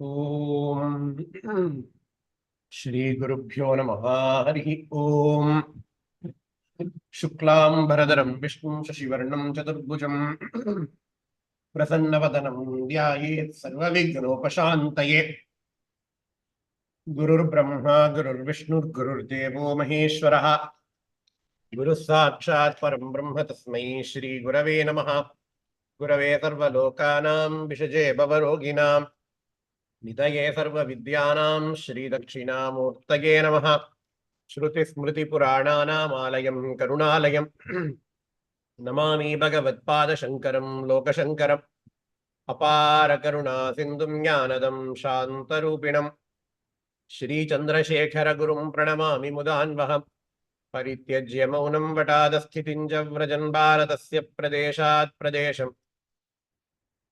Om Shri Gurubhyo Namaha Harihi Om Shuklam Bharadaram Vishnu Shashivarnam Chaturbhujam Prasannavadanam Dhyayet Sarvavighnopashantaye Gurur Brahma Gurur Vishnu Gurur Devo Maheshwaraha Guru Sakshat Param Brahma Tasmai Shri Gurave Namaha Gurave Sarvalokanam Vishaje Bhavaroginam निधये सर्वविद्यानां श्रीदक्षिणामूर्तये नमः। श्रुतिस्मृतिपुराणानामालयं करुणालयं नमामि भगवत्पादशङ्करं लोकशङ्करम् अपारकरुणासिन्धुं ज्ञानदं शान्तरूपिणं श्रीचन्द्रशेखरगुरुं प्रणमामि मुदान्वहं परित्यज्य मौनं वटादस्थितिं च व्रजन् भारतस्य प्रदेशात् प्रदेशम्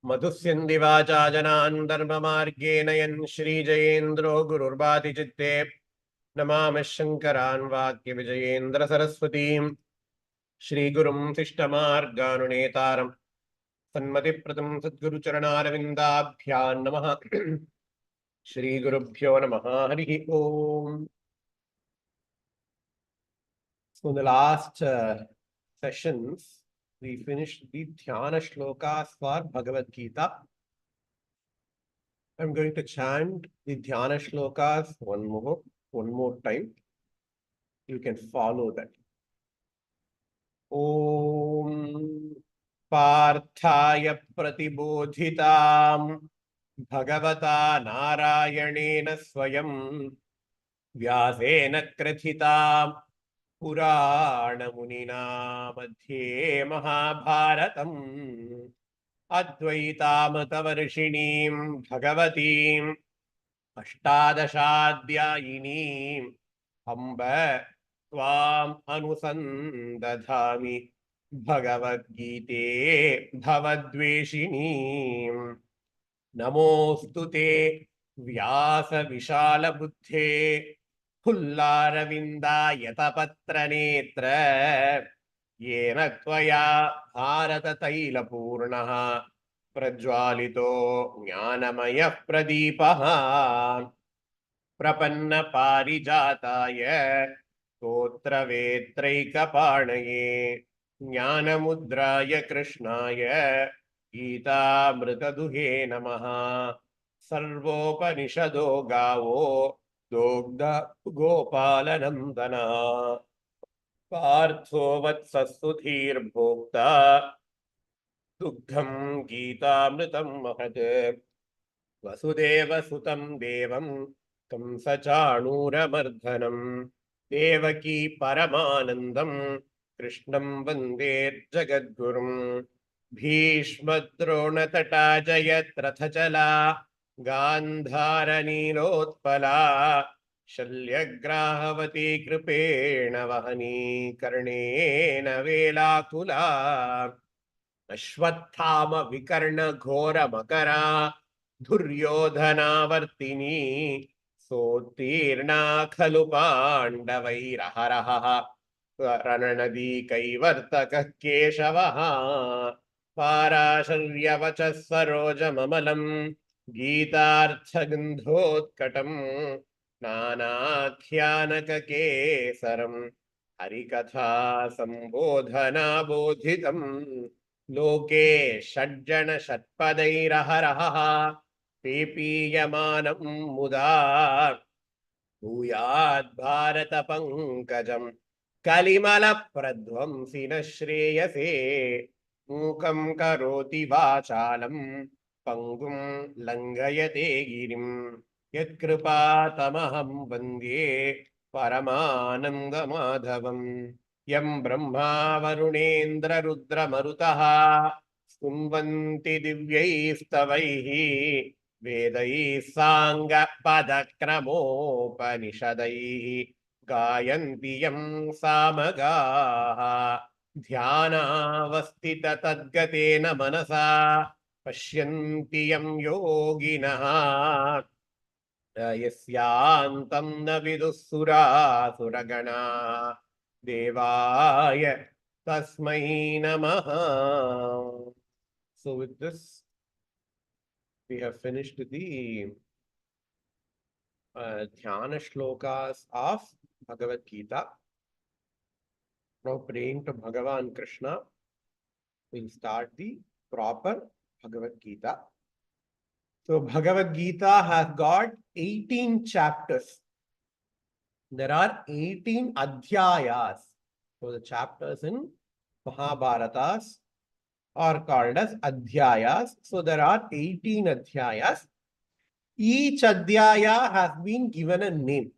मधुस्यन्दिवाचा जनान् धर्ममार्गे नयन् श्रीजयेन्द्रो गुरुर्भाति चित्ते नमामः शङ्करान् वाक्यविजयेन्द्र सरस्वतीं श्रीगुरुं शिष्टमार्गानुनेतारं सन्मतिप्रदं सद्गुरुचरणारविन्दाभ्यां नमः। श्रीगुरुभ्यो नमः। हरिः ओम्। So in the last sessions we finished the dhyana shlokas for Bhagavad Gita. I'm going to chant the dhyana shlokas one more time. You can follow that. Om Parthaya Pratibodhitam Bhagavata Narayanena Swayam Vyasena Krathitam Purana Munina Madhye Mahabharatam Advaitamatavarshinim Bhagavatim Ashtadashadyayini Amba Tvam Anusandadhami Bhagavad Gita Bhavadveshini Namostute Vyasa Vishala Buddhe Pullaravinda Yatapatra Netra Yena Tvaya Bharata Taila Purnaha Prajwalito Jnanamaya Pradipaha Prapanna Parijataya Totra Vetraikaparnaye Jnanamudraya Krishnaya Gita Mritaduhe Namaha Sarvopanishado Gavo Dogda Gopalanandana Partho Vatsasudhir Bhokta Dugdham Gita Mritam Mahad Vasudeva Sutam Devam Tam Sachanura Mardhanam Devaki Paramanandam Krishnam Vande Jagadgurum Bhishmadrona Tatajayat Rathachala Gandhara Nilotpala Shalyagrahavati Kripena Vahani Karnena Velakula Ashwathama Vikarna Ghora Makara Duryodhanavartini Sotirna Khalu Pandavairaharaha Rananadi Kaivartaka Keshavaha Parasharyavacha Saroja Mamalam Gītārtha-gandhotkatam Nānākhyanaka kesaram Harikatha sambodhana bodhitam Loke shajjana shatpadairaharaha Pepiyamanam muda Bhuyad bharata pankajam Kalimala pradvamsina shreyase Mukam karoti vachalam Pangum Langayate Girim Yatkripa Tamaham Vandye Paramananda Madhavam Yam Brahma Varunendra Rudra Marutaha Sumvanti Divyaistavaihi Vedai Sanga Padakramopanishadaihi Gayanti Yam Samagaha Dhyana Vastita Tadgatena Manasa Pashyanti yam yoginaha yasyantam na vidussura suragana devaya tasmai namaha. So with this, we have finished the Dhyana shlokas of Bhagavad Gita. Now praying to Bhagavan Krishna, we'll start the proper Bhagavad Gita. So Bhagavad Gita has got 18 chapters. There are 18 adhyayas. So the chapters in Mahabharatas are called as adhyayas. So there are 18 adhyayas. Each adhyaya has been given a name.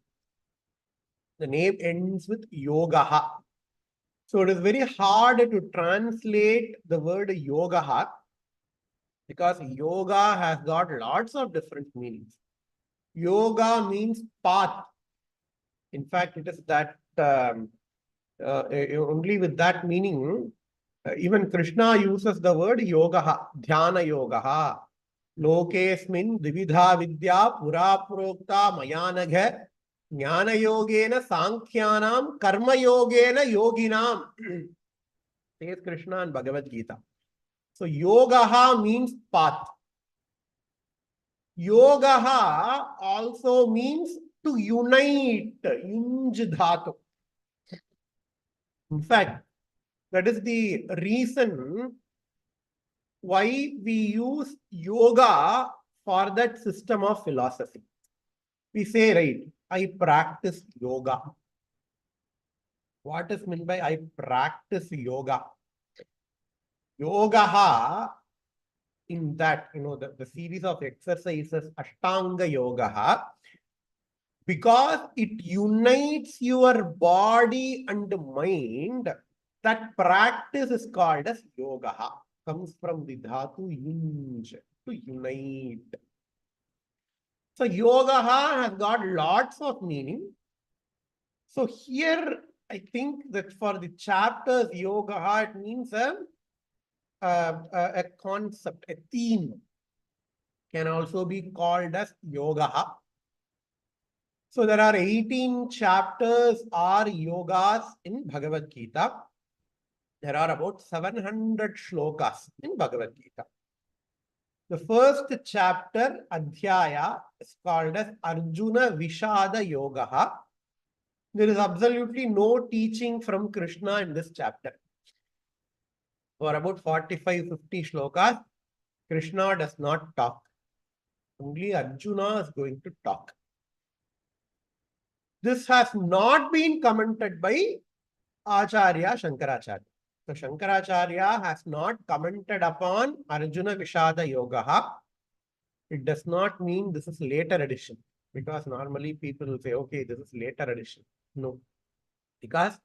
The name ends with yogaha. So it is very hard to translate the word yogaha because yoga has got lots of different meanings. Yoga means path. In fact, it is that only with that meaning, even Krishna uses the word yogaha, dhyana yogaha. Lokesmin dividha vidya pura prokta mayanagha jnana yogena sankhyanam karma yogena yoginam. Says Krishna in Bhagavad Gita. So yogaha means path. Yogaha also means to unite, yunj dhatu. In fact, that is the reason why we use yoga for that system of philosophy. We say, right, I practice yoga. What is meant by I practice yoga? Yogaha, in that, the series of exercises, Ashtanga Yoga, because it unites your body and mind, that practice is called as yoga. Comes from the dhatu yunj, to unite. So yoga has got lots of meaning. So here I think that for the chapters yoga, it means a concept, a theme. Can also be called as yoga. So there are 18 chapters or yogas in Bhagavad Gita. There are about 700 shlokas in Bhagavad Gita. The first chapter, Adhyaya, is called as Arjuna Vishada Yoga. There is absolutely no teaching from Krishna in this chapter. For about 45-50 shlokas, Krishna does not talk. Only Arjuna is going to talk. This has not been commented by Acharya Shankaracharya. So Shankaracharya has not commented upon Arjuna Vishada Yoga. It does not mean this is later edition, because normally people will say, okay, this is later edition. No. Because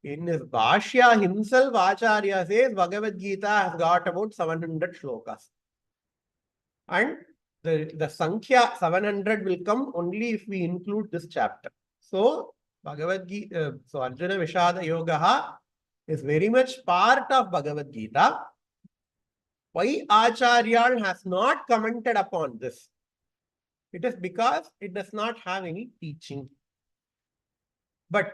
in his Bhashya himself, Acharya says Bhagavad Gita has got about 700 shlokas. And the Sankhya 700 will come only if we include this chapter. So Bhagavad Gita, so Arjuna Vishada Yoga is very much part of Bhagavad Gita. Why Acharya has not commented upon this? It is because it does not have any teaching. But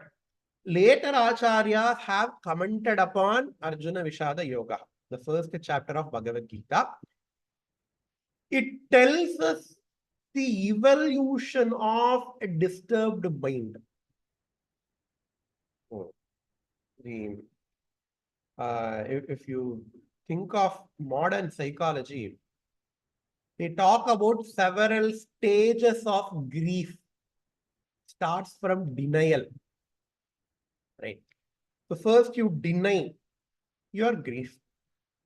later Acharyas have commented upon Arjuna Vishada Yoga, the first chapter of Bhagavad Gita. It tells us the evolution of a disturbed mind. If you think of modern psychology, they talk about several stages of grief. Starts from denial, right? So first you deny your grief,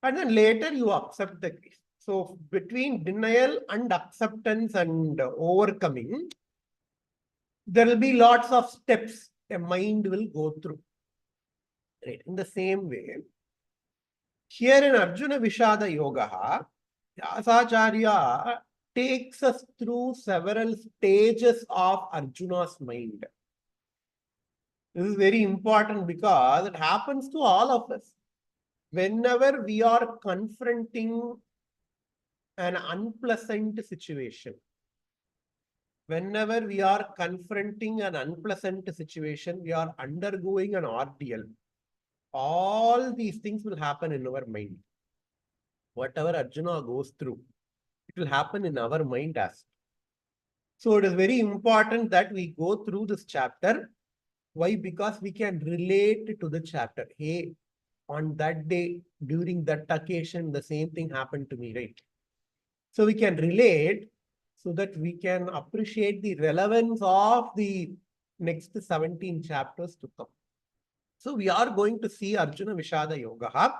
and then later you accept the grief. So between denial and acceptance and overcoming, there will be lots of steps a mind will go through. Right? In the same way, here in Arjuna Vishada Yoga, Vyasacharya takes us through several stages of Arjuna's mind. This is very important because it happens to all of us. Whenever we are confronting an unpleasant situation, whenever we are confronting an unpleasant situation, we are undergoing an ordeal. All these things will happen in our mind. Whatever Arjuna goes through, it will happen in our mind as. So it is very important that we go through this chapter. Why? Because we can relate to the chapter. Hey, on that day, during that occasion, the same thing happened to me, right? So we can relate so that we can appreciate the relevance of the next 17 chapters to come. So we are going to see Arjuna Vishada Yoga,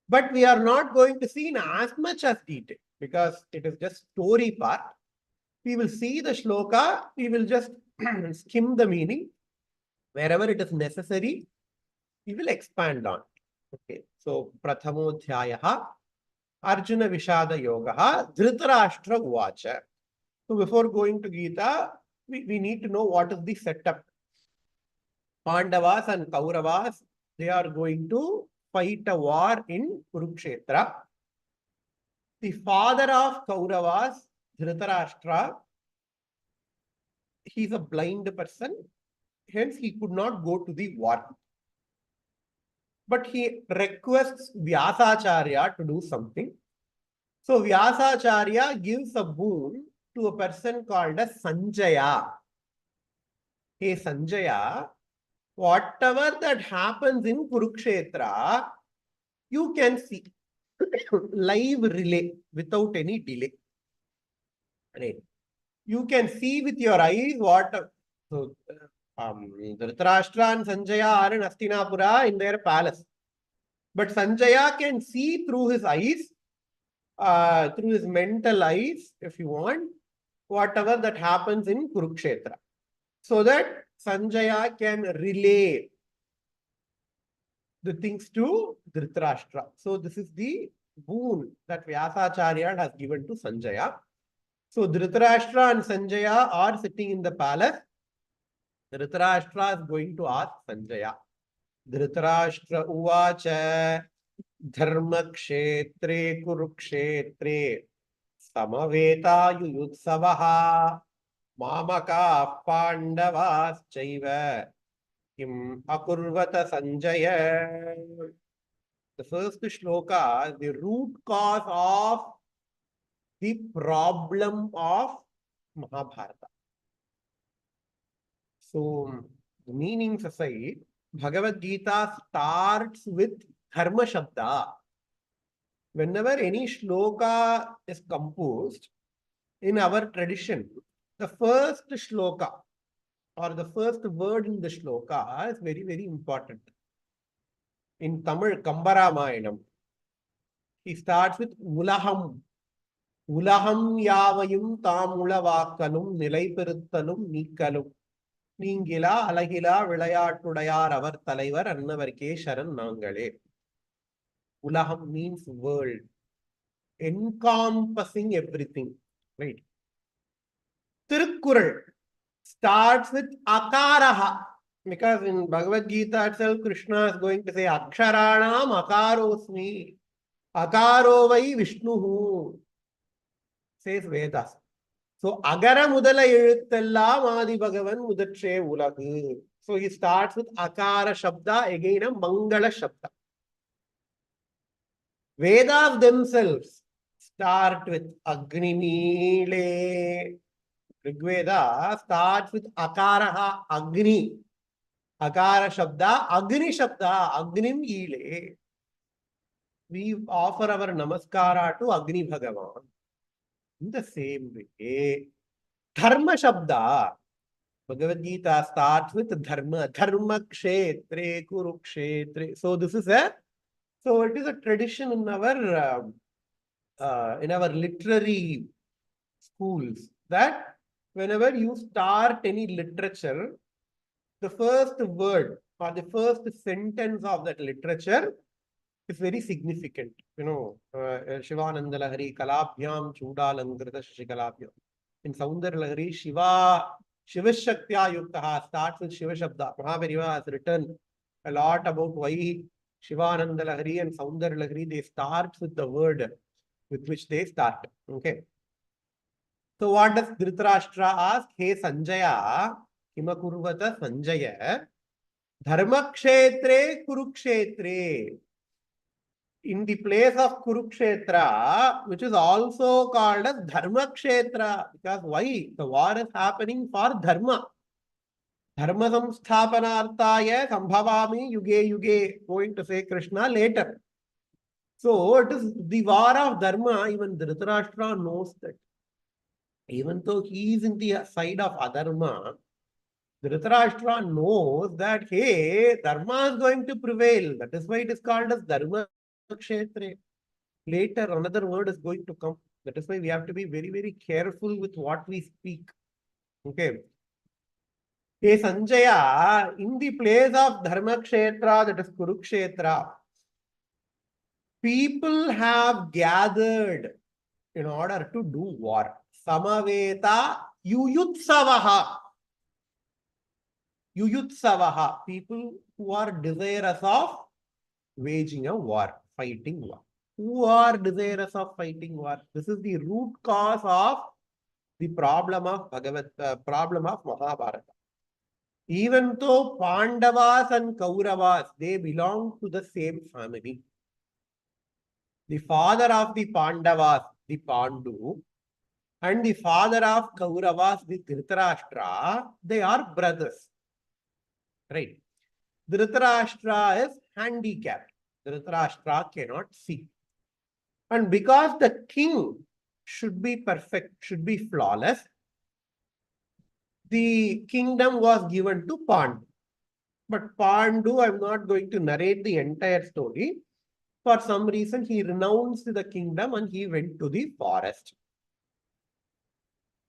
but we are not going to see in as much as detail because it is just story part. We will see the shloka, we will just skim the meaning. Wherever it is necessary, we will expand on. Okay, so Prathamodhyayaha, Arjuna Vishada Yoga, Dhritarashtra Uvacha. So before going to Gita, we need to know what is the setup. Pandavas and Kauravas, they are going to fight a war in Kurukshetra. The father of Kauravas, Dhritarashtra, he is a blind person, hence he could not go to the war. But he requests Vyasacharya to do something. So Vyasacharya gives a boon to a person called as Sanjaya. Hey Sanjaya, whatever that happens in Kurukshetra, you can see live relay without any delay. Right. You can see with your eyes what. So, Dhritarashtra and Sanjaya are in Hastinapura in their palace. But Sanjaya can see through his eyes, through his mental eyes, if you want, whatever that happens in Kurukshetra. So that Sanjaya can relay the things to Dhritarashtra. So this is the boon that Vyasacharya has given to Sanjaya. So Dhritarashtra and Sanjaya are sitting in the palace. Dhritarashtra is going to ask Sanjaya. Dhritarashtra uvacha dharma kshetre kurukshetre samaveta yuyutsavaha mamaka pandavas chaiva kim akurvata Sanjaya. The first shloka, the root cause of the problem of Mahabharata. So, the meanings aside, Bhagavad Gita starts with Dharma Shabda. Whenever any shloka is composed, in our tradition, the first shloka or the first word in the shloka is very, very important. In Tamil, Kambaramayanam, he starts with Ulaham. Ulaham yavayum tamulavakalum nilaiperuttalum nikkalum. Ningila alagila vilayatudayar avar talaivar annavarke sharan nangale. Ulaham means world, encompassing everything. Right? Tirukkural starts with akaraha. Because in Bhagavad Gita itself, Krishna is going to say Aksharanam akarosmi. Akaro vai Vishnuhu. Says Vedas. So, Agara Mudala Eluttella Adi Bhagavan Mudache Ulagu. So, he starts with Akara Shabda, again a Mangala Shabda. Vedas themselves start with Agni Meele. Rigveda starts with Akaraha, Agni. Akara Shabda, Agni Shabda, Agnim Ile. We offer our Namaskara to Agni Bhagavan. In the same way, Dharma Shabda, Bhagavad Gita starts with Dharma, Dharma Kshetre, Kurukshetre. So this is so it is a tradition in our literary schools that whenever you start any literature, the first word or the first sentence of that literature is very significant. You know, Shivananda Lahari, Kalabhyam, Chudalangrita Shikalabhyam. In Saundar Lahari, Shivashaktya Yuktaha starts with Shiva Shabda. Mahaviriva has written a lot about why Shivananda Lahari and Saundar Lahari, they start with the word with which they start. Okay. So what does Dhritarashtra ask? Hey Sanjaya, Kimakurvata Sanjaya, Dharma Kshetre Kurukshetre. in the place of Kurukshetra, which is also called as Dharma Kshetra. Because why? The war is happening for Dharma. Dharma samsthapanarthaya sambhavami yuge yuge, going to say Krishna later. So it is the war of Dharma. Even Dhritarashtra knows that. Even though he is in the side of Adharma, Dhritarashtra knows that, hey, Dharma is going to prevail. That is why it is called as Dharma Kshetra. Later, another word is going to come. That is why we have to be very, very careful with what we speak. Okay. Hey, Sanjaya, in the place of Dharma Kshetra, that is Kurukshetra, people have gathered in order to do war. Samaveta Yuyutsavaha. Yuyutsavaha, people who are desirous of waging a war, fighting war. Who are desirous of fighting war? This is the root cause of the problem of problem of Mahabharata. Even though Pandavas and Kauravas, they belong to the same family. The father of the Pandavas, the Pandu, and the father of Kauravas, the Dhritarashtra, they are brothers. Right? Dhritarashtra is handicapped. Dhritarashtra cannot see. And because the king should be perfect, should be flawless, the kingdom was given to Pandu. But Pandu, I'm not going to narrate the entire story. For some reason, he renounced the kingdom and he went to the forest.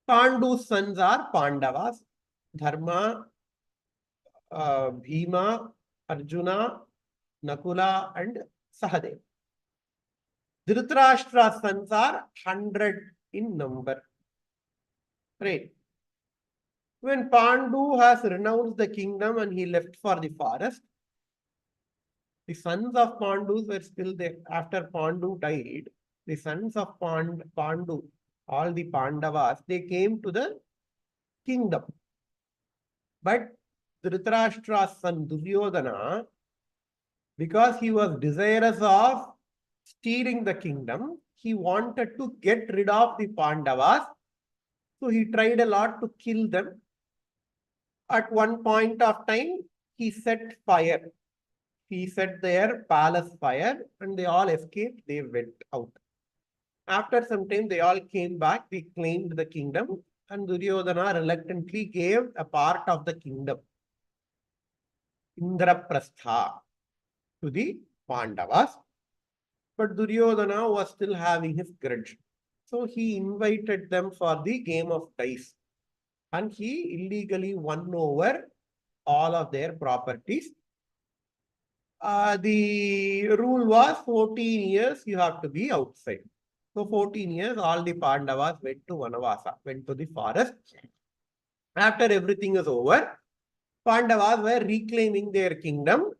Pandu's sons are Pandavas, Dharma, Bhima, Arjuna, Nakula, and Sahadev. Dhritarashtra's sons are 100 in number. Right. When Pandu has renounced the kingdom and he left for the forest, the sons of Pandus were still there. After Pandu died, the sons of Pandu, all the Pandavas, they came to the kingdom. But Dhritarashtra's son Duryodhana, because he was desirous of stealing the kingdom, he wanted to get rid of the Pandavas. So he tried a lot to kill them. At one point of time, he set fire. He set their palace fire and they all escaped. They went out. After some time, they all came back. They claimed the kingdom and Duryodhana reluctantly gave a part of the kingdom, Indraprastha, to the Pandavas. But Duryodhana was still having his grudge. So he invited them for the game of dice. And he illegally won over all of their properties. The rule was 14 years you have to be outside. So 14 years, all the Pandavas went to Vanavasa, went to the forest. After everything is over, Pandavas were reclaiming their kingdom.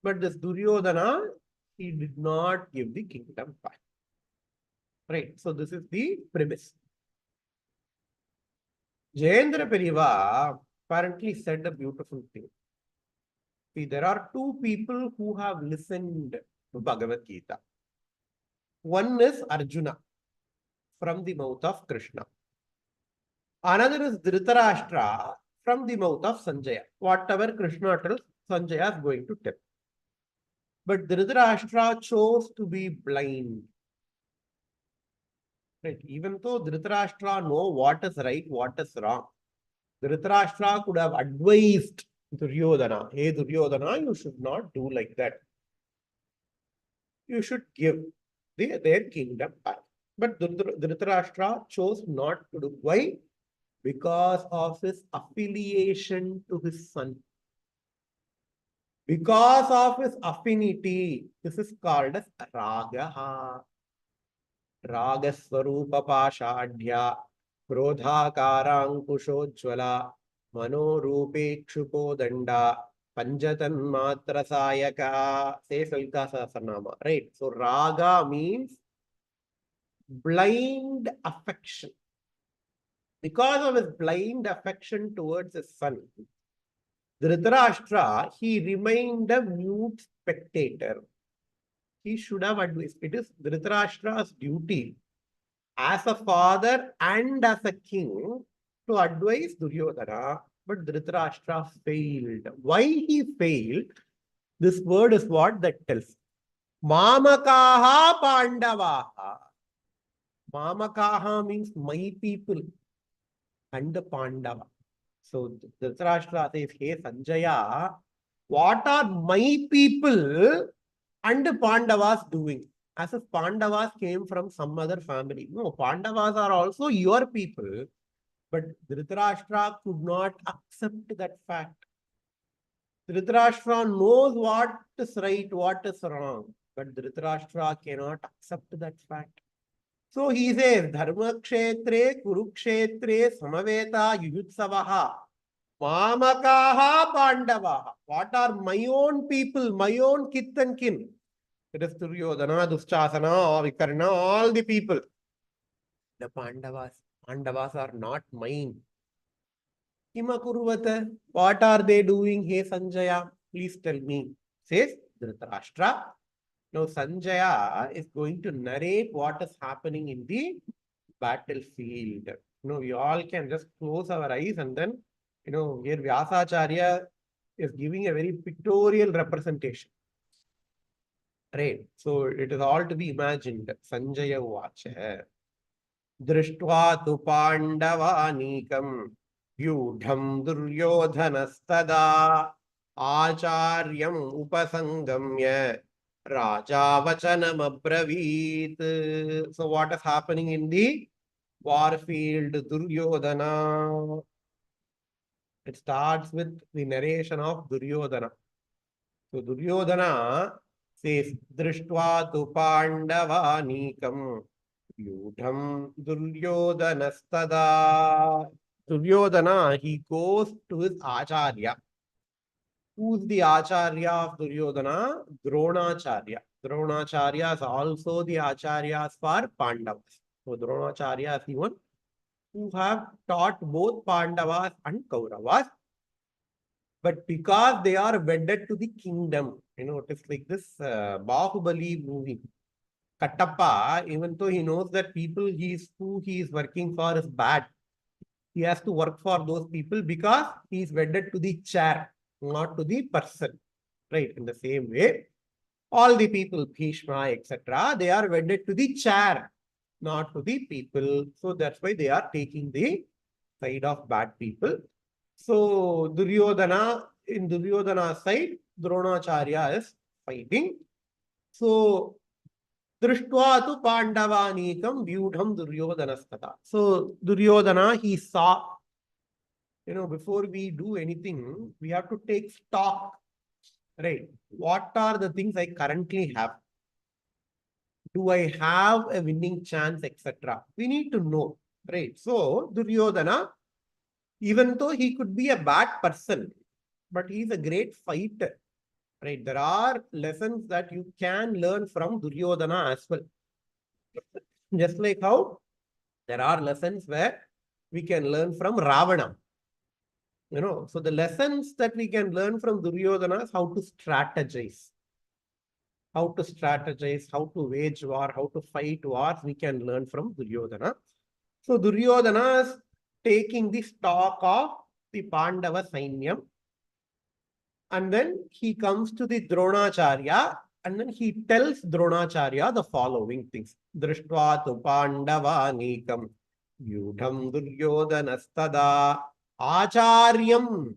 But this Duryodhana, he did not give the kingdom back. Right. So this is the premise. Jayendra Periva apparently said a beautiful thing. See, there are two people who have listened to Bhagavad Gita. One is Arjuna from the mouth of Krishna. Another is Dhritarashtra from the mouth of Sanjaya. Whatever Krishna tells, Sanjaya is going to tell. But Dhritarashtra chose to be blind. Right? Even though Dhritarashtra knows what is right, what is wrong, Dhritarashtra could have advised Duryodhana, hey Duryodhana, you should not do like that. You should give their kingdom back. But Dhritarashtra chose not to do. Why? Because of his affiliation to his son. Because of his affinity, this is called as Ragaha. Ragaswarupa Pashadhya, Krodhakarankushojvala, Manorupekshuko Danda, Panjatan Matrasayaka. Says Lalita Sahasranama. Right. So Raga means blind affection. Because of his blind affection towards his son, Dhritarashtra, he remained a mute spectator. he should have advised. It is Dhritarashtra's duty as a father and as a king to advise Duryodhana, but Dhritarashtra failed. Why he failed? This word is what that tells. Mamakaha Pandavaha. Mamakaha means my people and the Pandava. So Dhritarashtra says, hey Sanjaya, what are my people and Pandavas doing? As if Pandavas came from some other family. No, Pandavas are also your people. But Dhritarashtra could not accept that fact. Dhritarashtra knows what is right, what is wrong. But Dhritarashtra cannot accept that fact. So he says, Dharma Kshetre, Kurukshetre, Samaveta, Yuyutsavaha, Mamakaha, Pandavaha. What are my own people, my own kith and kin? It is Duryodhana, Duschasana, Vikarna, all the people. The Pandavas. Pandavas are not mine. Kimakurvata. What are they doing? Hey Sanjaya, please tell me. Says Dhritarashtra. Now Sanjaya is going to narrate what is happening in the battlefield. We all can just close our eyes and then, here Vyasacharya is giving a very pictorial representation. Right. So it is all to be imagined. Sanjaya Uvacha. Drishtva tu Pandavanikam Vyudham Duryodhanastada Acharyam Upasangamya Raja Vachanam Abravit. So what is happening in the warfield? Duryodhana. It starts with the narration of Duryodhana. So Duryodhana says, Drishtva tu Pandavanikam Vyudham Duryodhanastada. Duryodhana, he goes to his Acharya. Who's the Acharya of Duryodhana? Dronacharya. Dronacharya is also the Acharyas for Pandavas. So Dronacharya is the one who have taught both Pandavas and Kauravas. But because they are wedded to the kingdom, it is like this Bahubali movie. Kattappa, even though he knows that people who he is working for is bad, he has to work for those people because he is wedded to the chair, not to the person. Right? In the same way, all the people, Bhishma, etc., they are wedded to the chair, not to the people. So that's why they are taking the side of bad people. So Duryodhana, in Duryodhana's side, Dronacharya is fighting. So Drishtva tu Pandavanikam Vyudham Duryodhanastata. So Duryodhana, he saw, before we do anything, we have to take stock, right? What are the things I currently have? Do I have a winning chance, etc.? We need to know, right? So Duryodhana, even though he could be a bad person, but he's a great fighter. Right? There are lessons that you can learn from Duryodhana as well. Just like how there are lessons where we can learn from Ravana. So the lessons that we can learn from Duryodhana is how to strategize. How to strategize, how to wage war, how to fight wars, we can learn from Duryodhana. So Duryodhana is taking the stock of the Pandava Sainyam. And then he comes to the Dronacharya and then he tells Dronacharya the following things. Drishtva tu Pandavanikam Vyudham Duryodhanastada Acharyam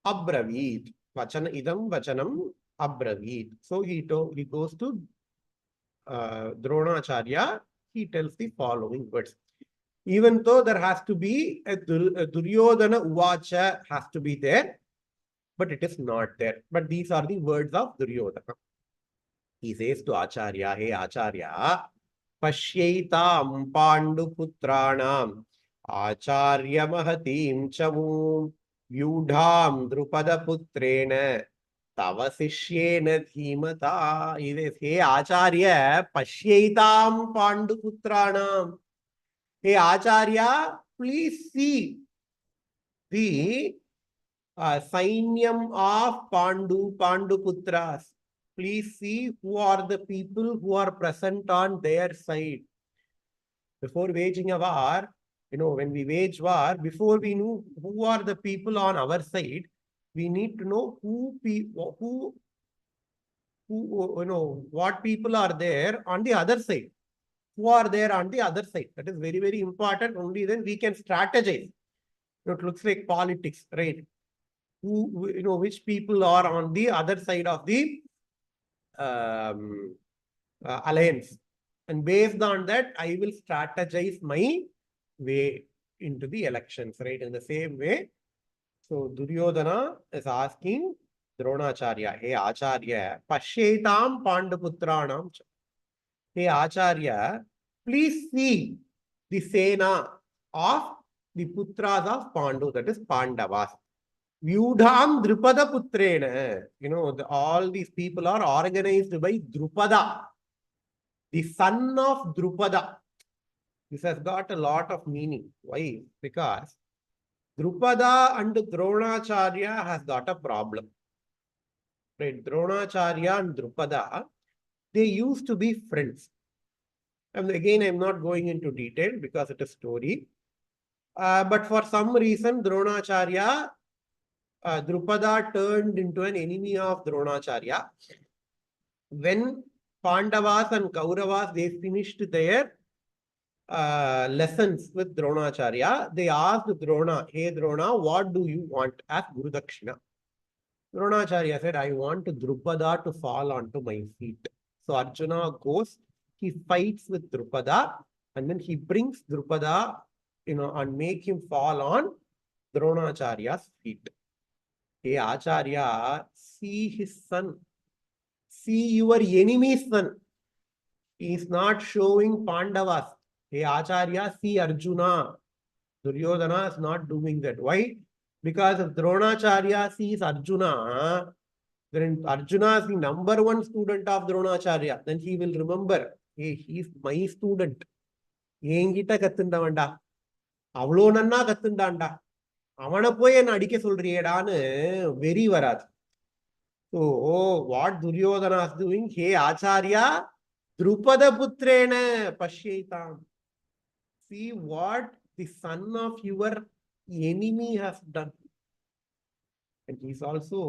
Abravit. Vachana idam vachanam Abravit. So he goes to Dronacharya, he tells the following words. Even though there has to be a Duryodhana Uvacha has to be there, but it is not there. But these are the words of Duryodhana. He says to Acharya, hey Acharya, Pashyaitam Pandu Putranam Acharya Mahatim Chamum Vyudham Drupada Putrena Tava Sishyena Dhimata. He says, hey Acharya, Pashyaitam Pandu Putranam. Hey Acharya, please see the Sainyam of Pandu Putras. please see who are the people who are present on their side. Before waging a war, when we wage war, before we know who are the people on our side, we need to know what people are there on the other side. Who are there on the other side? That is very, very important. Only then we can strategize. It looks like politics, right? Which people are on the other side of the alliance. And based on that, I will strategize my way into the elections, right? In the same way. So Duryodhana is asking Dronacharya, hey Acharya, Pashyetam Pandaputranam. Hey Acharya, please see the Sena of the Putras of Pandu, that is Pandavas. Vyudham Drupada Putrena. All these people are organized by Drupada, the son of Drupada. This has got a lot of meaning. Why? Because Drupada and Dronacharya has got a problem. Right? Dronacharya and Drupada, they used to be friends. And again, I'm not going into detail because it is story. But for some reason, Dronacharya, Drupada turned into an enemy of Dronacharya. When Pandavas and Kauravas, they finished their lessons with Dronacharya, they asked Drona, hey Drona, what do you want as Guru Dakshina? Dronacharya said, I want Drupada to fall onto my feet. So Arjuna goes, he fights with Drupada, and then he brings Drupada, and make him fall on Dronacharya's feet. Hey Acharya, see his son. See your enemy's son. He is not showing Pandavas. Hey Acharya, see Arjuna. Duryodhana is not doing that. Why? Because if Dronacharya sees Arjuna, then Arjuna is the number one student of Dronacharya. Then he will remember, hey, he is my student. என்கிட்ட கத்துண்டவன்டா அவ்வளோ நன்னா கத்துண்டான்டா அவனை போய் என்ன அடிக்க சொல்றியேடான்னு வெறி வராது. So, what Duryodhana is doing? Hey Acharya, Drupada Putrena Pashyetam. See what the son of your enemy has done. And he's also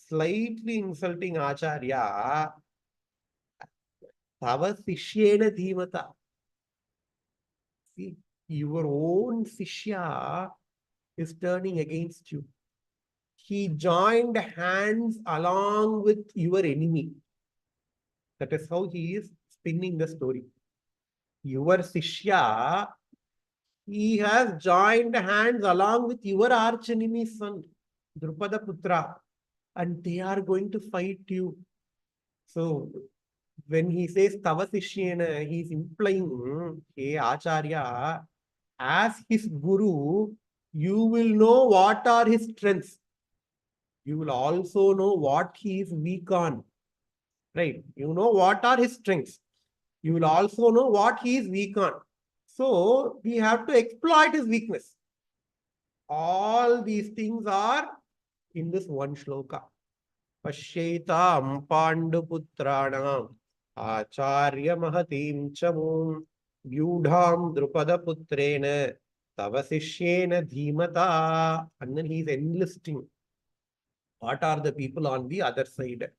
slightly insulting Acharya. Tava Sishyena Dhimata. See, your own Sishya is turning against you. He joined hands along with your enemy. That is how he is spinning the story. Your Sishya, he has joined hands along with your arch enemy's son, Drupada Putra, and they are going to fight you. So, when he says Tava Sishyena, he is implying, hey Acharya, as his Guru, you will know what are his strengths. You will also know what he is weak on. Right? You know what are his strengths. You will also know what he is weak on. So, we have to exploit his weakness. All these things are in this one shloka. Pashyetam Panduputranam Acharya Mahatim Chamum Vyudham Drupada Putrena Tava Sishyena Dhimata. And then he is enlisting. What are the people on the other side?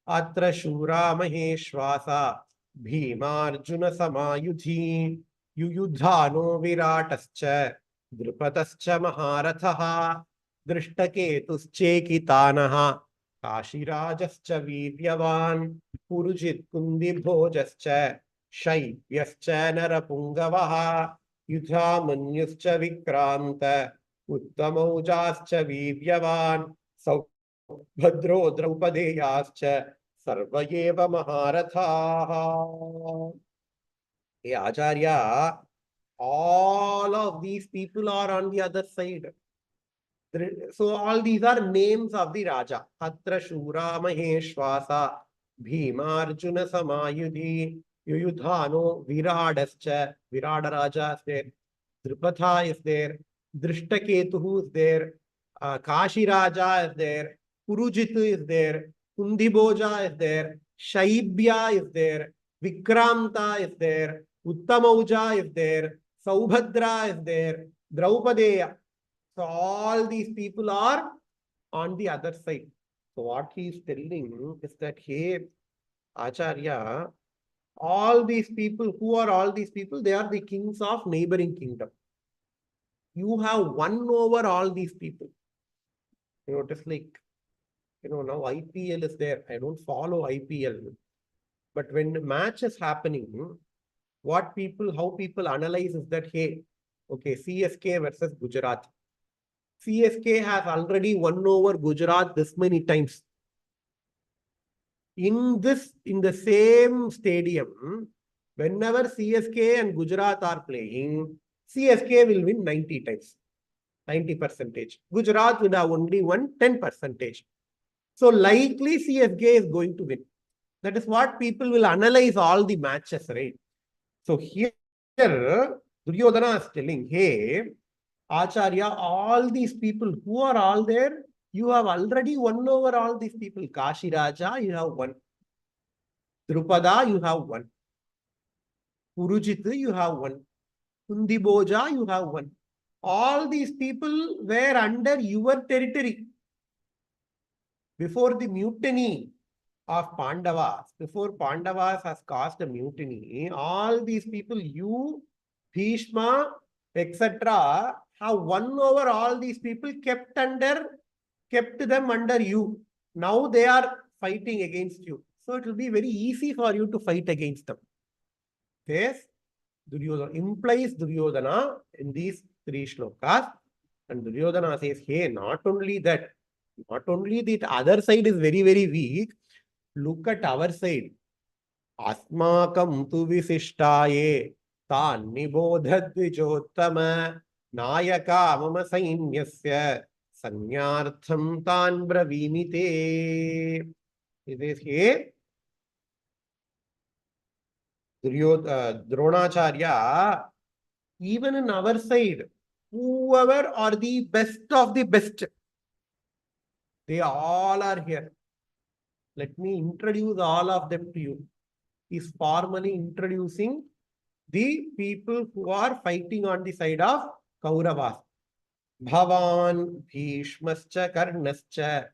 Atra Shura Maheshwasa Bhimarjuna Samayudhi Yuyudhano Viratascha Drupatascha Maharathaha Drishtaketuschekitanaha Kashirajascha Viryavan Purujit Kundibhojascha Shaivyascha Narapungavaha Yudhamanyuscha Vikranta Uttamaujascha Viryavan Bhadro Draupadeyascha Sarvayeva Maharathaha. Hey Acharya, all of these people are on the other side. So all these are names of the Raja. Atra Shura Maheshwasa Bhimarjuna Samayudhi Yuyudhano Viradascha. Virada Raja is there. Drupatha is there. Drishtaketu is there. Kashi Raja is there. Purujit is there, Kundibhoja is there, Shaibya is there, Vikramta is there, Uttamauja is there, Saubhadra is there, Draupadeya. So all these people are on the other side. So what he is telling is that, hey, Acharya, all these people, who are all these people? They are the kings of neighboring kingdom. You have won over all these people. You know, it is like, now IPL is there. I don't follow IPL. But when the match is happening, how people analyze is that, hey, okay, CSK versus Gujarat. CSK has already won over Gujarat this many times. In the same stadium, whenever CSK and Gujarat are playing, CSK will win 90 times, 90%. Gujarat would have only won 10%. So likely CSK is going to win. That is what people will analyze all the matches, right? So here, Duryodhana is telling, hey, Acharya, all these people who are all there, you have already won over all these people. Kashi Raja, you have won. Drupada, you have won. Purujit, you have won. Kundibhoja, you have won. All these people were under your territory. Before the mutiny of Pandavas, before Pandavas has caused a mutiny, all these people, you, Bhishma, etc., have won over all these people, kept them under you. Now they are fighting against you. So it will be very easy for you to fight against them. Yes, Duryodhana implies Duryodhana in these three shlokas. And Duryodhana says, hey, not only the other side is very, very weak. Look at our side. Asmakam tu visishtaye tan nibodhadvijottama nayaka mama sainyasya sanyartham tan bravimite. It is here. Dronacharya, even in our side, whoever are the best of the best, they all are here. Let me introduce all of them to you. He's formally introducing the people who are fighting on the side of Kauravas. Bhavan, Bhishmascha, Karnascha,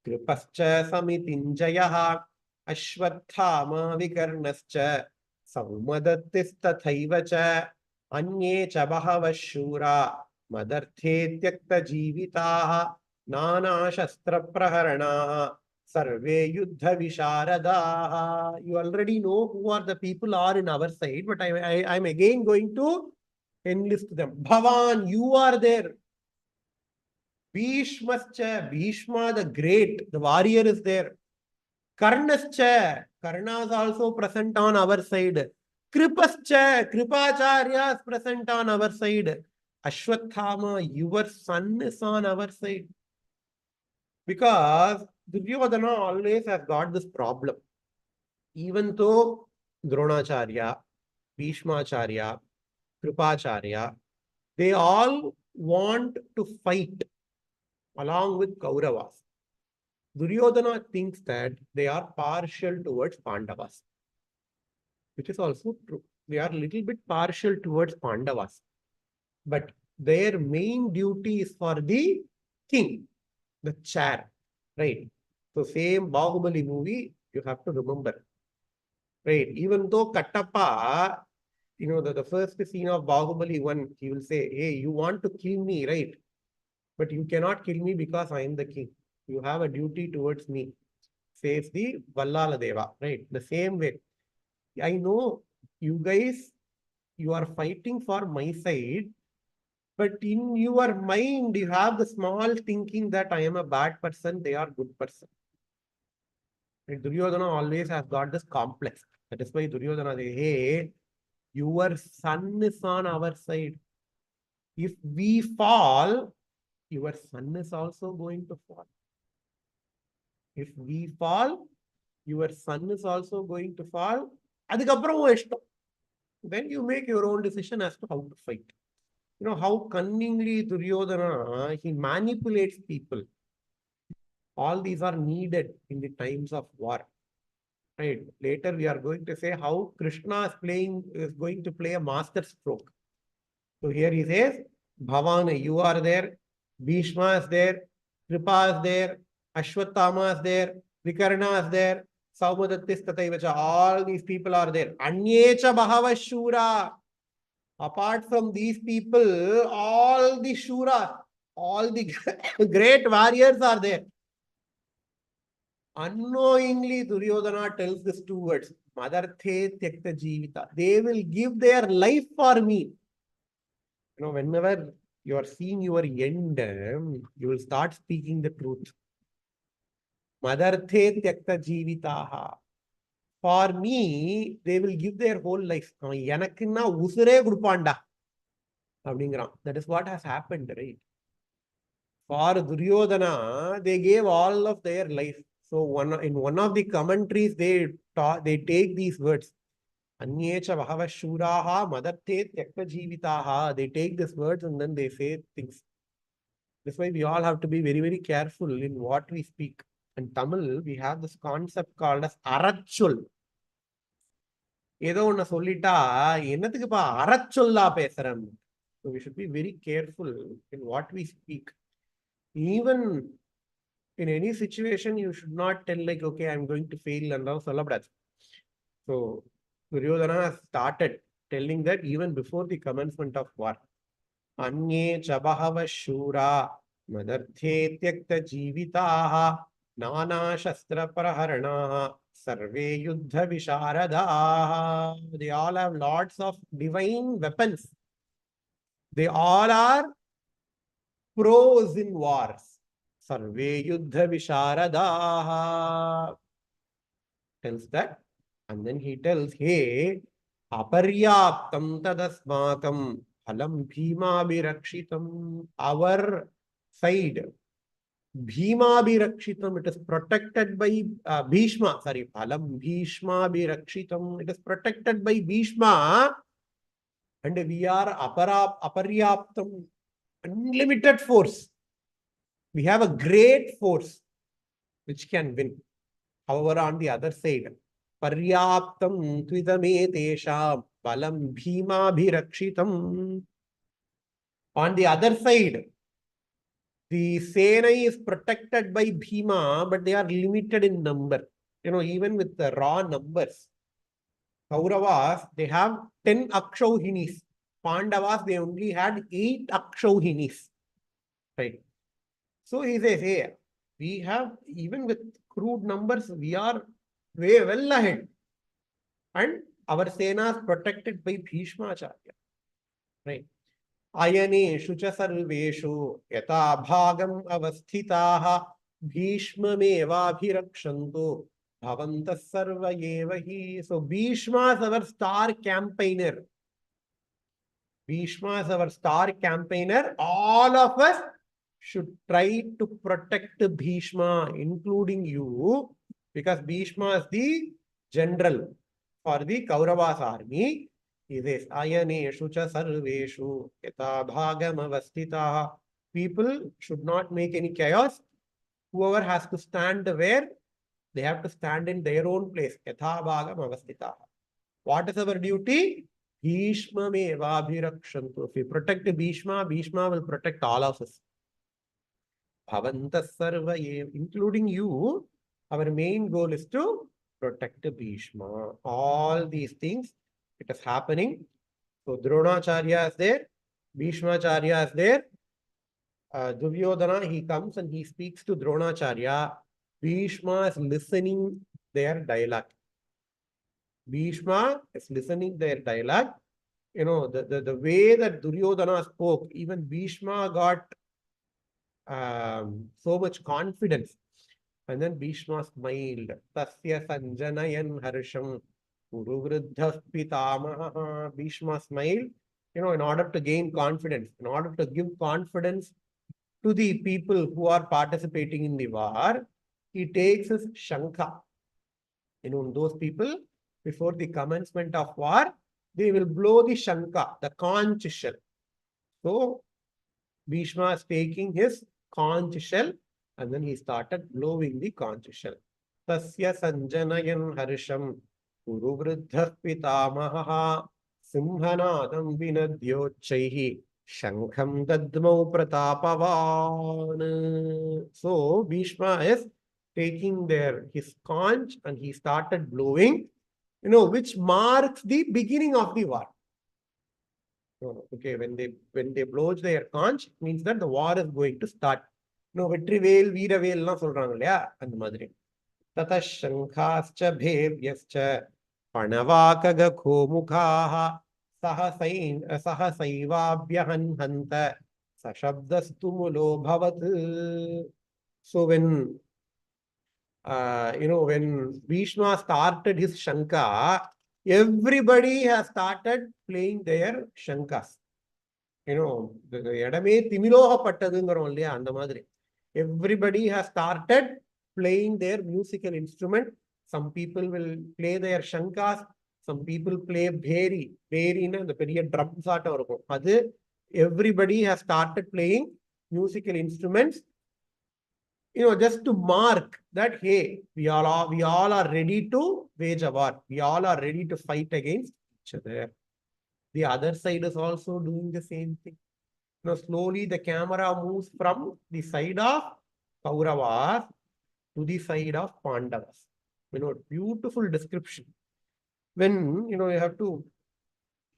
Kripascha, Samitinjayaha, Ashwathama, Vikarnascha, Saumadattistathaivacha, Anye cha Bahavashura, Madarthe Tyakta Jivitaha, Nana Shastra Praharanaha, Sarve Yuddha Visharadaha. You already know who are the people are in our side, but I'm again going to enlist them. Bhavan, you are there. Bhishmascha, Bhishma the great, the warrior is there. Karnascha, Karna is also present on our side. Kripascha, Kripacharya is present on our side. Ashwathama, your son is on our side. Because Duryodhana always has got this problem. Even though Dronacharya, Bhishmacharya, Kripacharya, they all want to fight along with Kauravas. Duryodhana thinks that they are partial towards Pandavas, which is also true. They are a little bit partial towards Pandavas. But their main duty is for the king, the chair, right? So same Bahubali movie, you have to remember, right? Even though Kattappa, the first scene of Bahubali 1, he will say, hey, you want to kill me, right? But you cannot kill me because I am the king. You have a duty towards me, says the Vallala Deva, right? The same way. I know you guys, you are fighting for my side, but in your mind, you have the small thinking that I am a bad person, they are good person. And Duryodhana always has got this complex. That is why Duryodhana says, hey, your son is on our side. If we fall, your son is also going to fall. If we fall, your son is also going to fall. Then you make your own decision as to how to fight. How cunningly Duryodhana, he manipulates people. All these are needed in the times of war. Right. Later we are going to say how Krishna is going to play a master stroke. So here he says, Bhavana, you are there, Bhishma is there, Kripa is there, Ashwatthama is there, Vikarna is there, Saumadattis Tataivacha, all these people are there. Anyecha Bhava Shura. Apart from these people, all the Shura, all the great warriors are there. Unknowingly, Duryodhana tells these two words, Madarthe Tyakta Jivita. They will give their life for me. Whenever you are seeing your end, you will start speaking the truth. Madarthe Tyakta Jivitaha. For me, they will give their whole life. Yanakina usure gudupanda. That is what has happened, right? For Duryodhana, they gave all of their life. So in one of the commentaries, they take these words. Anyecha Bhava Shuraha Madarte Tyakta Jivitaha. They take these words and then they say things. That's why we all have to be very, very careful in what we speak. In Tamil, we have this concept called as Arachul. ஏதோ ஒண்ணு சொல்லிட்டா என்னத்துக்குப்பா அறச்சொல்லா பேசுறேன். So we should be very careful in what we speak. Even in any situation, you should not tell like, okay, I'm going to fail and all சொல்லப்படாது. So Duryodhana started telling that even before the commencement of war. Anye chabahava shura madarthe tyakta jivitaha nana shastra praharanaha sarve yuddha visharadaha. They all have lots of divine weapons. They all are pros in wars. Sarve yuddha visharadaha. Tells that. And then he tells, hey, aparyaptam tadasmakam phalam bhima birakshitam. Our side, bhima birakshitam, it is protected by Bhishma. Sorry, phalam bhishma birakshitam. It is protected by Bhishma. And we are aparyaptam, unlimited force. We have a great force which can win. However, on the other side, Paryaptam Tvitame Tesham Balam Bhima Bhirakshitam. On the other side, the Sena is protected by Bhima, but they are limited in number. Even with the raw numbers. Kauravas, they have 10 Akshauhinis. Pandavas, they only had 8 Akshauhinis. Right. So he says, hey, we have, even with crude numbers, we are way well ahead. And our Sena is protected by Bhishma Acharya. Right. Ayaneshu cha sarveshu yata bhagam avasthitaha Bhishma meva bhirakshantu bhavantas sarva yevahi. So Bhishma is our star campaigner. Bhishma is our star campaigner. All of us should try to protect Bhishma, including you, because Bhishma is the general for the Kauravas army. He says, Ayaneshu cha sarveshu yata bhagam avastitaha. People should not make any chaos. Whoever has to stand where, they have to stand in their own place. Yatha bhagam avastitaha. What is our duty? Bhishma meva bhirakshantu. If we protect Bhishma, Bhishma will protect all of us. Bhavantas sarva, including you. Our main goal is to protect Bhishma. All these things, it is happening. So Dronacharya is there, Bhishmacharya is there. Duryodhana, he comes and he speaks to Dronacharya. Bhishma is listening their dialogue. Bhishma is listening their dialogue. The way that Duryodhana spoke, even Bhishma got so much confidence. And then Bhishma smiled. Tasya sanjanayan harsham uruvruddhas pitamaha. Bhishma smiled, in order to gain confidence, in order to give confidence to the people who are participating in the war. He takes his shankha. Those people, before the commencement of war, they will blow the shankha, the conch shell. So Bhishma is taking his conch shell And then he started blowing the conch shell. Tasya sanjanayan harsham Guru Vruddha Pitamaha Simhanadam Vinadyochaihi Shankham Dadmau Pratapavan. So Bhishma is taking his conch and he started blowing, which marks the beginning of the war. Okay, when they blow their conch, it means that the war is going to start. Vetrivel வீரவேல்லாம் சொல்றாங்க இல்லையா, அந்த மாதிரி. ததசங்காஸ்ச பேவ்யஸ்ச பணவாககோமுகாஹ சஹசைவாப்யஹன்ஹந்த சசப்தஸ்து முலோ பவத். So when Bhishma started his Shanka, everybody has started playing their Shankas. இடமே திமிலோகப்பட்டதுங்கிறோம் இல்லையா, அந்த மாதிரி. Everybody has started playing their musical instrument. Some people will play their Shankas, some people play bheri. Bheriன்னா அந்த பெரிய drums ஆட்டம் இருக்கும் அது. Everybody has started playing musical instruments, just to mark that, hey, we all are ready to wage a war. We all are ready to fight against each other. The other side is also doing the same thing. Slowly the camera moves from the side of Kauravas to the side of Pandavas. Beautiful description. When, you have to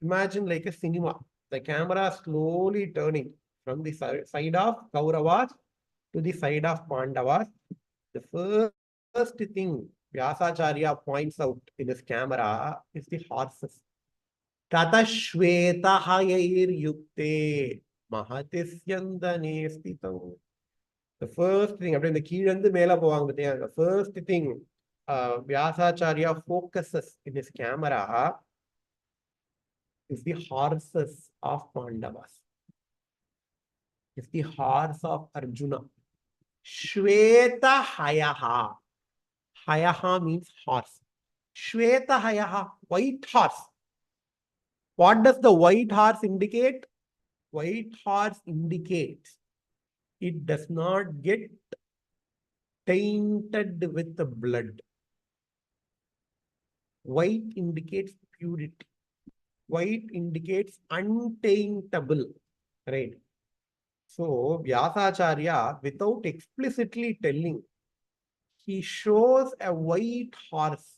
imagine like a cinema. The camera slowly turning from the side of Kauravas to the side of Pandavas. The first thing Vyasacharya points out in his camera is the horses. Tatashvetahayir yukte mahatisyandane sthitam. The first thing, after the kizhandu mela povanga pathiyha, the first thing Vyasacharya focuses in his camera is the horses of Pandavas. It's the horse of Arjuna. Shweta hayaha. Hayaha means horse. Shweta hayaha, white horse. What does the white horse indicate? White horse indicates it does not get tainted with the blood. White indicates purity. White indicates untaintable. Right? So, Vyasacharya, without explicitly telling, he shows a white horse.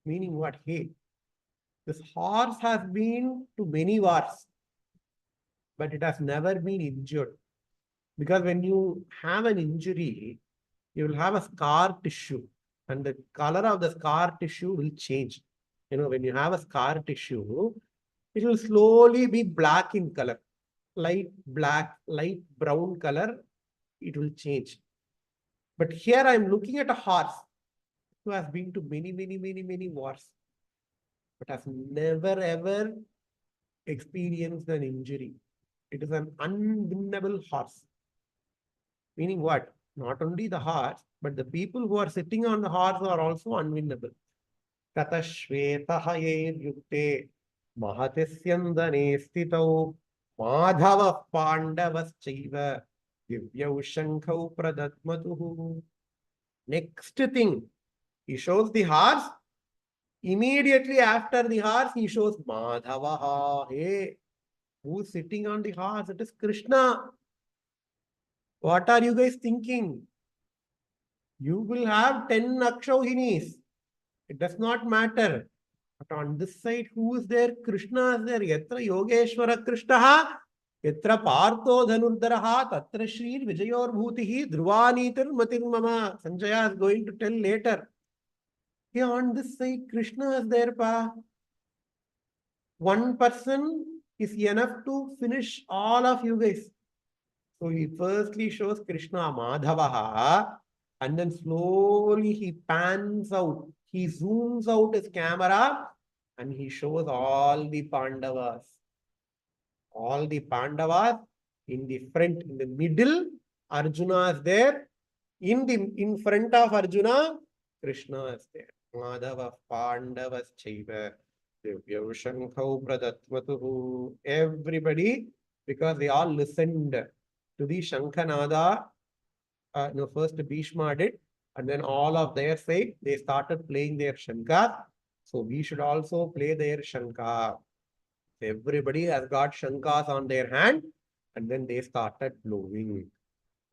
Meaning what? Hey, this horse has been to many wars, but it has never been injured. Because when you have an injury, you will have a scar tissue, and the color of the scar tissue will change. When you have a scar tissue, it will slowly be black in color. Light black, light brown color, it will change. But here I am looking at a horse who has been to many wars, but has never ever experienced an injury. It is an unwinnable horse. Meaning what? Not only the horse, but the people who are sitting on the horse are also unwinnable. Tatashvetahayir yukte mahatisyandane stitau Madhava Pandavaschaiva Divyau Shankau Pradatmatuhu. Next thing, he shows the horse. Immediately after the horse, he shows Madhavaha. Hey, who's sitting on the horse? It is Krishna. What are you guys thinking? You will have 10 Akshauhinis. It does not matter. But on this side, who is there? Krishna is there. Yatra Yogeshwara Krishnaha, Yatra Partho Dhanurdaraha, Tatra Shri Vijayor Bhutihi, Dhruvanitir Matir Mama. Sanjaya is going to tell later. Here on this side, Krishna is there, pa. One person is enough to finish all of you guys. So he firstly shows Krishna Madhavaha, and then slowly he pans out. He zooms out his camera and he shows all the Pandavas. All the Pandavas in the front, in the middle, Arjuna is there. In front of Arjuna, Krishna is there. Madhava Pandavas Chaiva Divyau Shankau Pradatmatuhu. Everybody, because they all listened to the Shankhanada no, first Bhishma did, and then all of their side, they started playing their Shankar. So we should also play their Shankar. Everybody has got Shankas on their hand, and then they started blowing.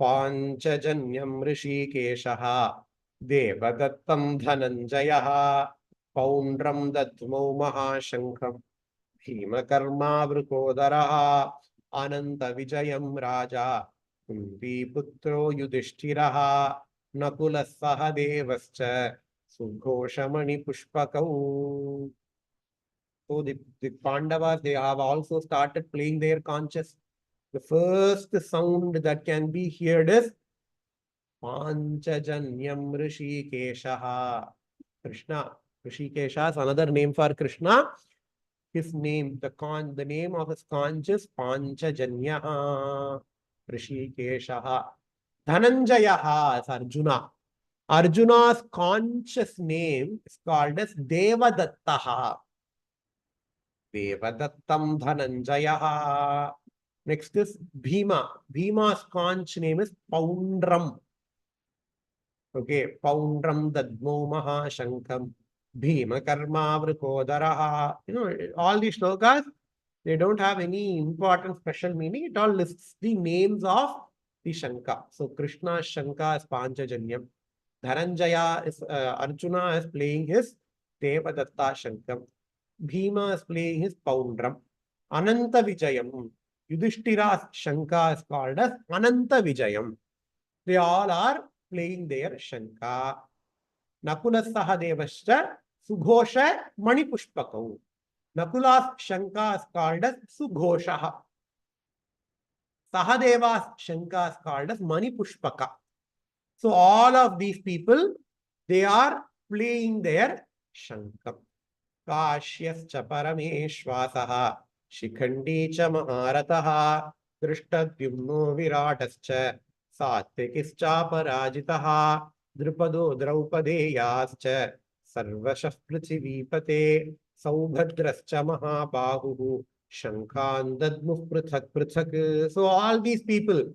Panchajanyam Rishikeshaha Devadattam Dhananjayaha Poundram Dadmau Mahashankam Bhimakarma Vrukodaraha Ananta Vijayam Raja Kunti Putro Yudhishthiraha Nakula Sahadevascha Sugoshamani Pushpakau. So the Pandavas, they have also started playing their conches. The first sound that can be heard is Panchajanyam Rishikeshaha. Krishna. Rishikesha is another name for Krishna. His name, the name of his conch is Panchajanya Rishikeshaha. Dhananjayaha is Arjuna. Arjuna's conscious name is called as Devadattaha. Devadattam Dhananjayaha. Next is Bhima. Bhima's conch name is Poundram. Okay, Poundram Dadmo Mahashankam Bhima Karma Vrikodaraha. All these shlokas, they don't have any important special meaning. It all lists the names of the Shanka. So Krishna's Shanka is Panchajanyam. Dhananjaya is Arjuna is playing his Devadatta Shankam. Bhima is playing his Poundram. Ananta Vijayam. Yudhishthira's Shanka is called as Ananta Vijayam. They all are playing their Shanka. Nakula Sahadevascha Sughosha Manipushpakau. Nakula's Shanka is called as Sughosha. Sahadeva's Shanka is called as Manipushpaka. So all of these people, they are playing their Shankam. Kashyascha Parameshwasaha Shikhandi cha Maharataha Drishtadyumno Viratascha Satvikischa Parajitaha Drupado Draupadeyascha Sarvashah Prithivipate Saubhadrascha Mahabahu Shankan Dadmuh Prithak Prithak. So all these people,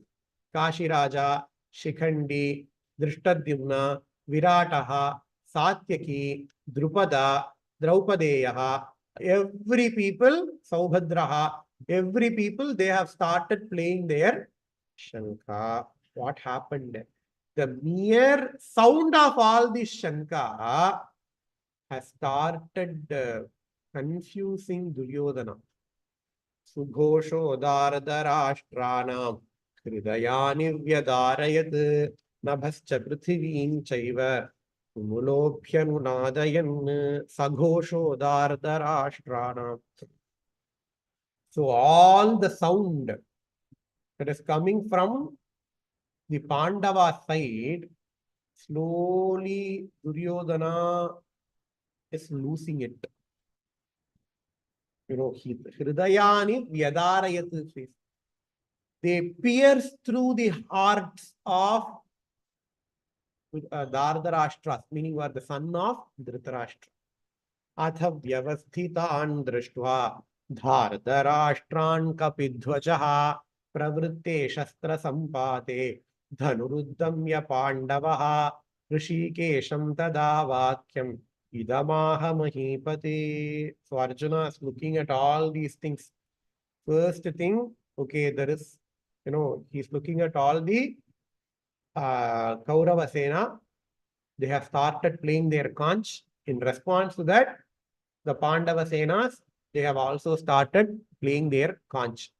Kashi Raja, Shikhandi, Drishtadyumna, Virataha, Satyaki, Drupada, Draupadeyaha, every people, Saubhadraha, every people, they have started playing their Shanka. What happened? The mere sound of all this Shanka has started confusing Duryodhana. Sughosho Dardharashtranam Hridayani Vyadarayat Nabhascha Prithiveen Chaiva Mulophyanunadayan Saghosho Dardharashtranam. So all the sound that is coming from the Pandava side, slowly Duryodhana is losing it. Hridayani Vyadarayat. They pierce through the hearts of Dardharashtra, meaning you are the son of Dhritarashtra. Atha vyavasthitan drishtva Dardharashtran kapidhvajaha pravritte shastra sampate dhanuruddhamya pandavaha rishikesham tada vakyam idamaha mahipate. So Arjuna is looking at all these things. First thing, okay, there is, he's looking at all the Kaurava Sena. They have started playing their conch. In response to that, the Pandava Senas, they have also started playing their conch.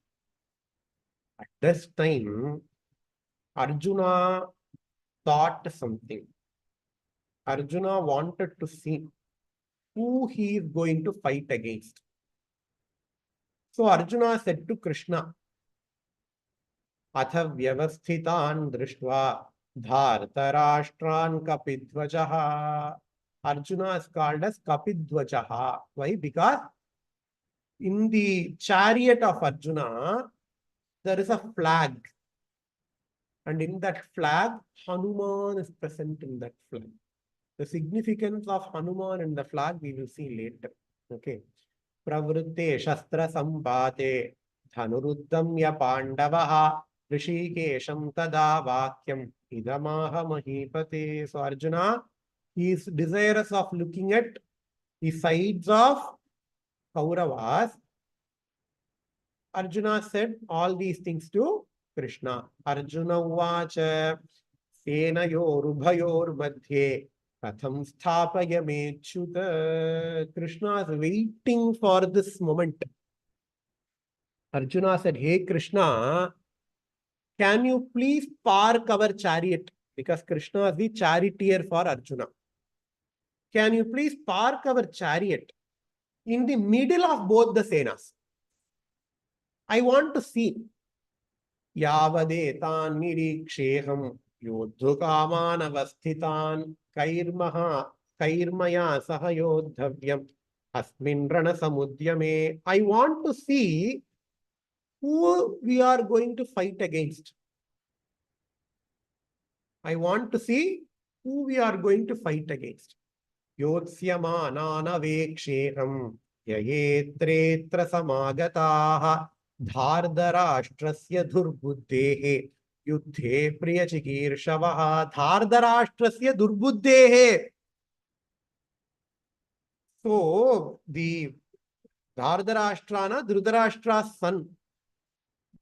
At this time, Arjuna thought something. Arjuna wanted to see who he is going to fight against. So Arjuna said to Krishna, Atha vyavasthitan drishtva Dhartarashtran kapidvajaha. Arjuna is called as Kapidvajaha. Why? Because in the chariot of Arjuna, there is a flag. And in that flag, Hanuman is present in that flag. The significance of Hanuman in the flag, we will see later. Okay. Pravritte Shastra Sambate Dhanuruddhamya Pandavaha Rishikesham Tada Vakyam idamaha mahipate. So Arjuna, he is desirous of looking at the sides of Kauravas. Arjuna said all these things to Krishna. Arjuna uvacha senayor madhye katham sthapayamechyuta. Krishna is waiting for this moment. Arjuna said, hey Krishna, can you please park our chariot? Because Krishna is the charioteer for Arjuna. Can you please park our chariot in the middle of both the senas? I want to see. Yavadetan niriksheham yodhukaman avasthitan kairmaya sahayodhavyam asmin rana samudyame. I want to see who we are going to fight against. I want to see who we are going to fight against. Yotsyamanaanaveksheham yayetretra samagataha dhardarashtrasya dhurbuddhehe yuddhe priyachikirshavaha. Dhardarashtrasya dhurbuddhehe. So, the Dhardarashtrana, Dhritarashtra's son.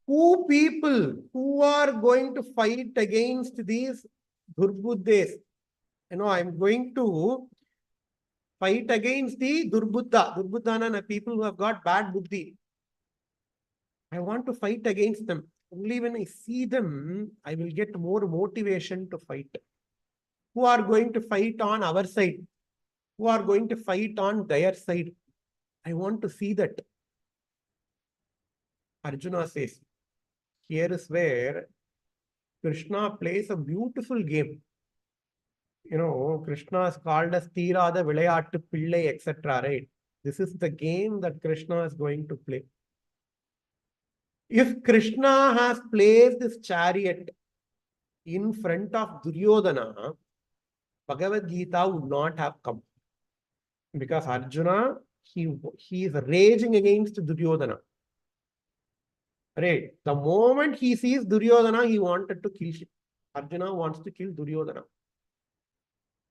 Who people who are going to fight against these Dhurbuddhes? I'm going to fight against the Durbuddha. Durbuddhana, people who have got bad buddhi. I want to fight against them. Only when I see them, I will get more motivation to fight. Who are going to fight on our side? Who are going to fight on their side? I want to see that. Arjuna says, here is where Krishna plays a beautiful game. Krishna is called as Tirada Vilayattu Pillai, etc. Right? This is the game that Krishna is going to play. If Krishna has placed his chariot in front of Duryodhana, Bhagavad Gita would not have come. Because Arjuna, he is raging against Duryodhana. Right? The moment he sees Duryodhana, he wanted to kill him. Arjuna wants to kill Duryodhana.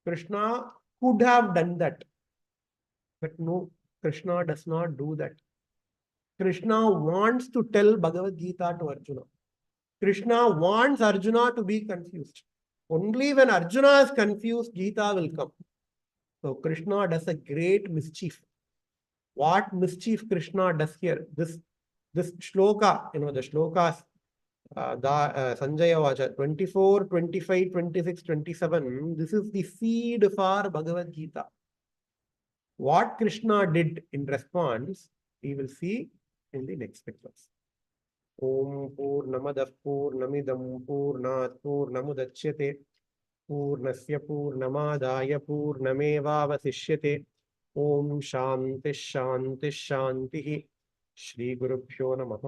Krishna could have done that. But no, Krishna does not do that. Krishna wants to tell Bhagavad Gita to Arjuna. Krishna wants Arjuna to be confused. Only when Arjuna is confused, Gita will come. So Krishna does a great mischief. What mischief Krishna does here? This shloka, the shlokas, Sanjaya Vacha, 24, 25, 26, 27, this is the seed for Bhagavad Gita. What Krishna did in response, we will see in the next lectures. Om Purnamadah Purnamidam Purnat Purnamudachyate Purnasya Purnamadaya Purnamevavasishyate. Om Shanti Shanti Shanti. Shri Gurubhyo Namaha.